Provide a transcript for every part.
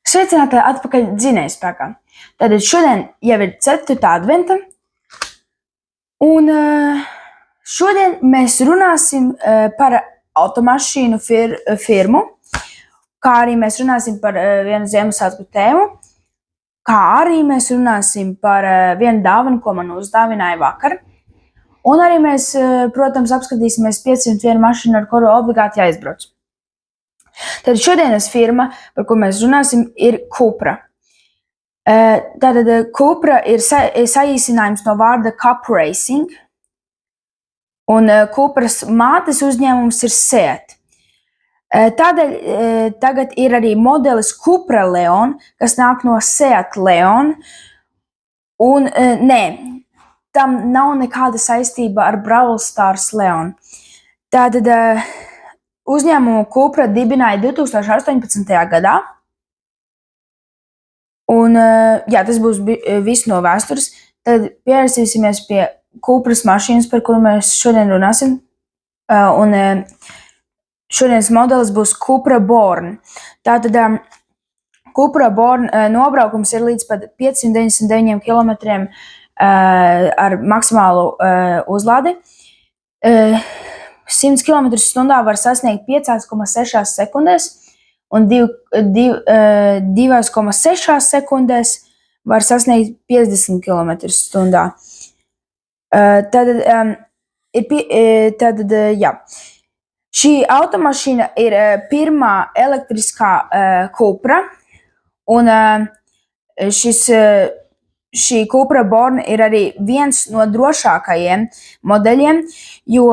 Sveicināti atpakaļ dzinējspēkā. Tātad šodien jau ir 4. adventa, un šodien mēs runāsim par automašīnu firmu, kā arī mēs runāsim par vienu Ziemassvētku tēmu, kā arī mēs runāsim par vienu dāvanu, ko man uzdāvināja vakar. Un arī mēs, protams, apskatīsimies 501 mašīnu, ar kuru obligāti jāizbrauc. Tad šodienas firma, par ko mēs runāsim, ir Cupra. Tātad Cupra ir saīsinājums no vārda Cup Racing, un Cupras mātes uzņēmums ir Seat. Tādēļ tagad ir arī modelis Cupra Leon, kas nāk no Seat Leon, un tam nav nekāda saistība ar Brawl Stars Leon. Tātad uzņēmumu Cupra dibināja 2018. gadā, un tas būs viss no vēstures. Tad pievērsīsimies pie Cupras mašīnas, par kuru mēs šodien runāsim, un šodienas modelis būs Cupra Born. Tātad Cupra Born nobraukums ir līdz pat 599 km ar maksimālu uzlādi. 100 km/h var sasniegt 5,6 sekundēs, un 2,6 sekundēs var sasniegt 50 km/h. Šī automašīna ir pirmā elektriskā Cupra, un šī Cupra Born ir arī viens no drošākajiem modeļiem, jo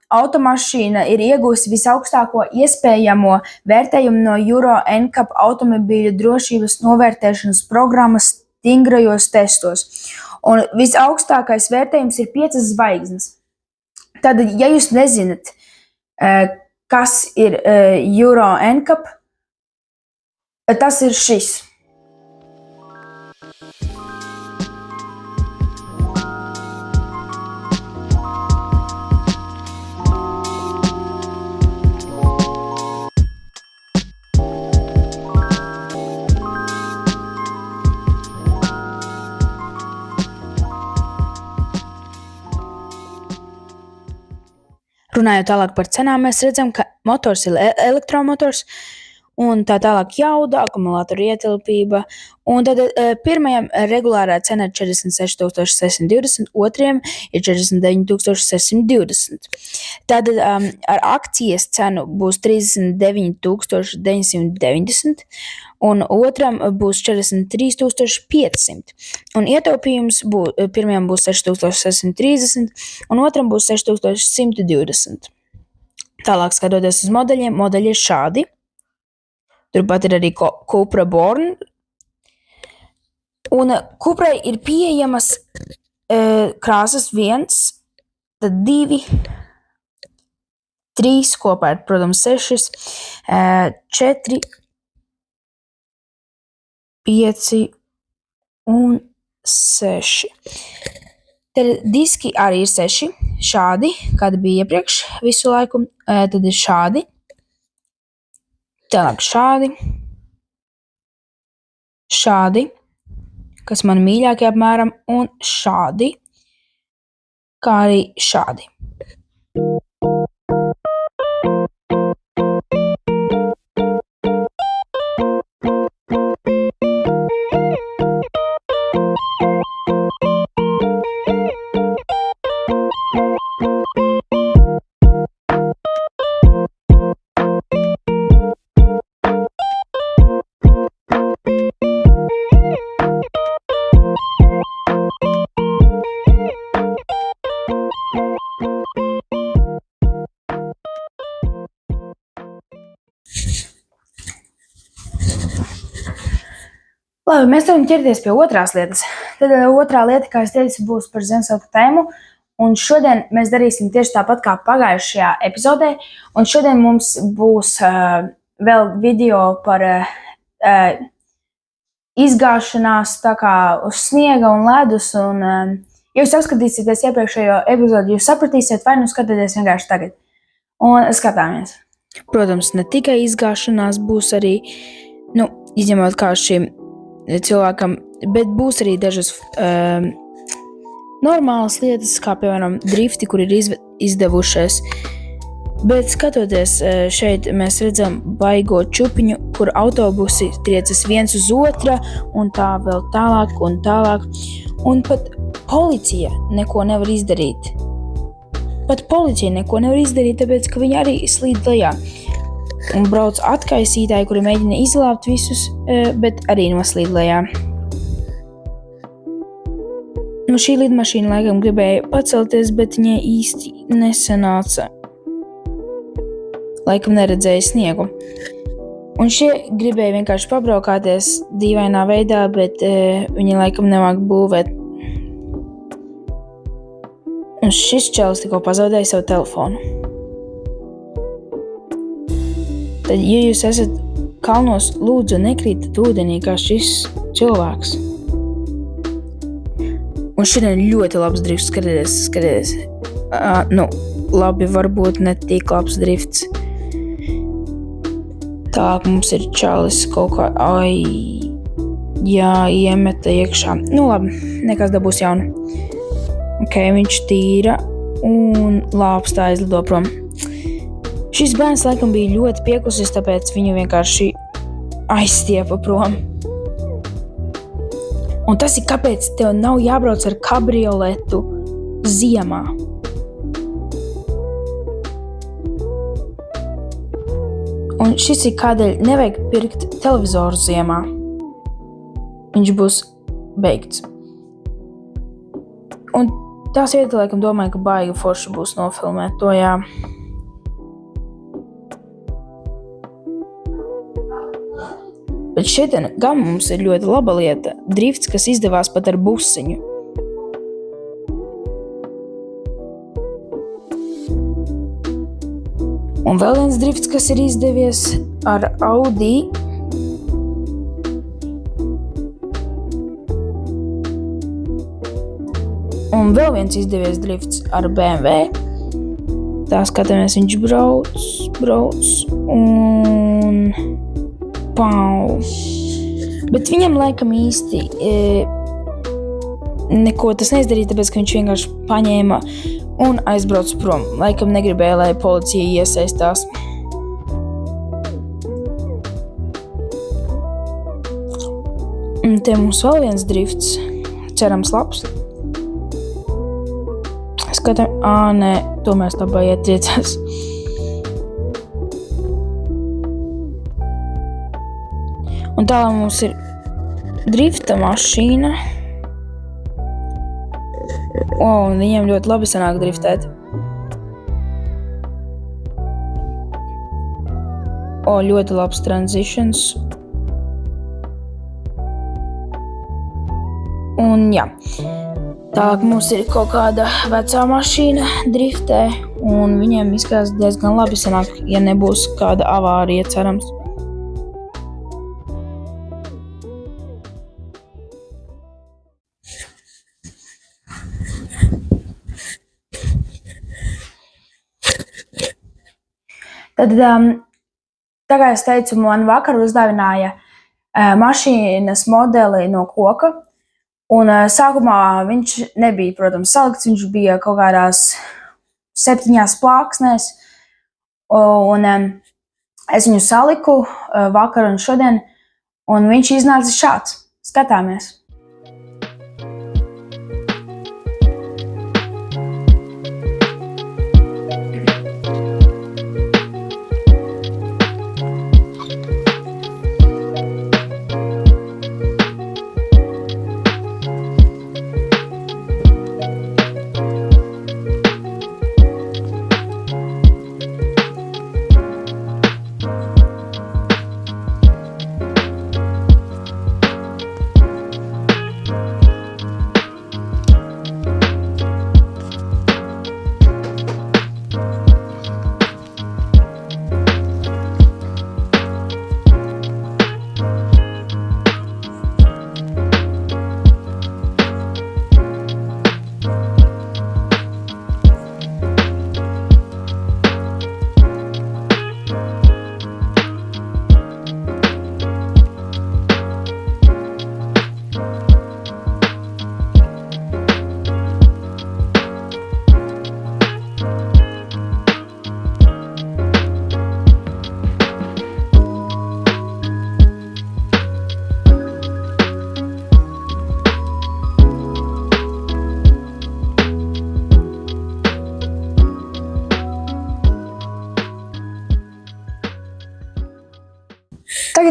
automašīna ir iegūsi visaugstāko iespējamo vērtējumu no Euro NCAP automobīļu drošības novērtēšanas programmas stingrajos testos. Un visaugstākais vērtējums ir 5 zvaigznes. Tātad, ja jūs nezināt, kas ir Euro NCAP, tas ir šis. Runājot tālāk par cenām, mēs redzam, ka motors ir elektromotors, un tā tālāk jauda, akumulātoru ietilpība. Un tad pirmajam regulārā cena ir 46,620, otrajam ir 49,620. Tad ar akcijas cenu būs 39,990, un otram būs 43,500. Un ietaupījums pirmajam būs 6,630, un otram būs 6,120. Tālāk skatoties uz modeļiem, modeļi ir šādi. Turpat ir arī Cupra Born. Un Cuprai ir pieejamas krāsas 1, tad 2, 3, kopā ir, protams, 6, 4, 5 un 6. Tad diski arī ir 6, šādi, kādi bija iepriekš visu laiku. Tad ir šādi. Tālāk šādi, kas man mīļākie apmēram, un šādi, kā arī šādi. Labi, mēs varam ķerties pie otrās lietas. Tad otrā lieta, kā es teicu, būs par Ziemassvētku tēmu. Un šodien mēs darīsim tieši tāpat kā pagājušajā epizodē. Un šodien mums būs vēl video par izgāšanās tā kā uz sniega un ledus. Un, ja jūs apskatīsieties iepriekšējo epizodi, jūs sapratīsiet, vai nu skatāties vienkārši tagad. Un skatāmies. Protams, ne tikai izgāšanās, būs arī Nu, izņemot kā šim cilvēkam, bet būs arī dažas normālas lietas, kā piemēram drifti, kur ir izdevušies. Bet skatoties šeit, mēs redzam baigo čupiņu, kur autobusi triecas viens uz otra un tā vēl tālāk un tālāk. Un pat policija neko nevar izdarīt. Tāpēc, ka viņi arī slīd lejā. Un brauc atkaisītāji, kuri mēģina izglābt visus, bet arī noslīd lejā. Nu, šī lidmašīna laikam gribēja pacelties, bet viņai īsti nesanāca. Laikam neredzēja sniegu. Un šie gribēja vienkārši pabraukāties dīvainā veidā, bet viņi laikam nemāk būvēt. Un šis čalis tikko pazaudēja savu telefonu. Tad, ja jūs esat kalnos, lūdzu nekrītat ūdenī kā šis cilvēks. Un šodien ļoti labs drifts, skatieties. Labi, varbūt ne tik labs drifts. Tālāk mums ir čalis kaut kā, iemeta iekšā. Nu labi, nekas dabūs jaunu. Ok, viņš tīra un lāpstā aizlido prom. Šis bērns laikam bija ļoti piekusis, tāpēc viņu vienkārši aizstiepa prom. Un tas ir kāpēc tev nav jābrauc ar kabrioletu ziemā. Un šis ir kādēļ nevajag pirkt televizoru ziemā. Viņš būs beigts. Un tā sieviete laikam domāja, ka baigi forši būs nofilmēt to, jā. Bet šeit gan mums ir ļoti laba lieta. Drifts, kas izdevās pat ar busiņu. Un vēl viens drifts, kas ir izdevies ar Audi. Un vēl viens izdevies drifts ar BMW. Tā skatāmies, viņš brauc un pau. Bet viņam laikam īsti neko tas neizdarīja, tāpēc, ka viņš vienkārši paņēma un aizbrauc prom. Laikam negribēja, lai policija iesaistās. Un te mums vēl viens drifts. Cerams labs. Skatām, nē, tomēr stabā ietriecās. Un tālāk mums ir drifta mašīna. Un viņiem ļoti labi sanāk driftēt. Ļoti labs transitions. Un jā. Tālāk mums ir kaut kāda vecā mašīna driftē. Un viņiem izskatās diezgan labi sanāk, ja nebūs kāda avārija, cerams. Tad, tā kā es teicu, man vakar uzdāvināja mašīnas modeli no koka. Un sākumā viņš nebija, protams, salikts, viņš bija kaut kādās 7 plāksnēs. Un es viņu saliku vakar un šodien, un viņš iznāca šāds. Skatāmies!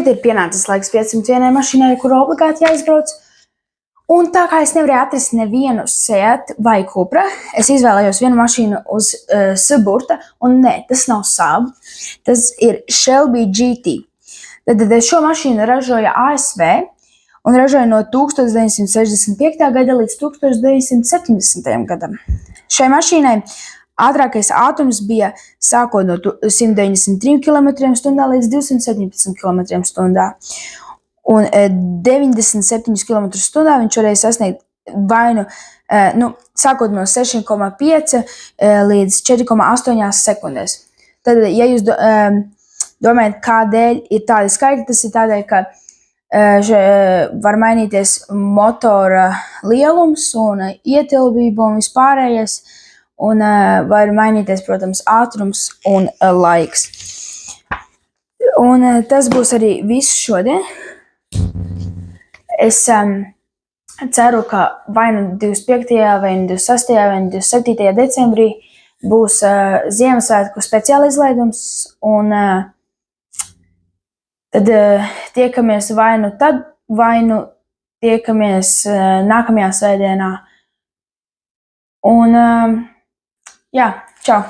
ir pienācis laiks 501 mašīnai, kur obligāti jāizbrauc. Un tā kā es nevarēju atrast nevienu Seat vai Cupra, es izvēlējos vienu mašīnu uz Suburta, un nē, tas nav Saab, tas ir Shelby GT. Tad šo mašīnu ražoja ASV un ražoja no 1965. gada līdz 1970. gadam. Šai mašīnai ātrākais ātrums bija sākot no 193 km/h līdz 217 km/h. Un 97 km/h viņš varēja sasniegt vai sākot no 6,5 līdz 4,8 sekundēs. Tad, ja jūs domājat, kādēļ ir tādi skaitļi, tas ir tādēļ, ka var mainīties motora lielums un ietilpība un vispārējais, un var mainīties, protams, ātrums un laiks. Un tas būs arī viss šodien. Es ceru, ka vai nu 25. vai nu 26. vai nu 27. decembrī būs Ziemassvētku speciāla izlaidums, un tad tiekamies vai nu tad, vai nu tiekamies nākamajā svētdienā. Un jā, čau!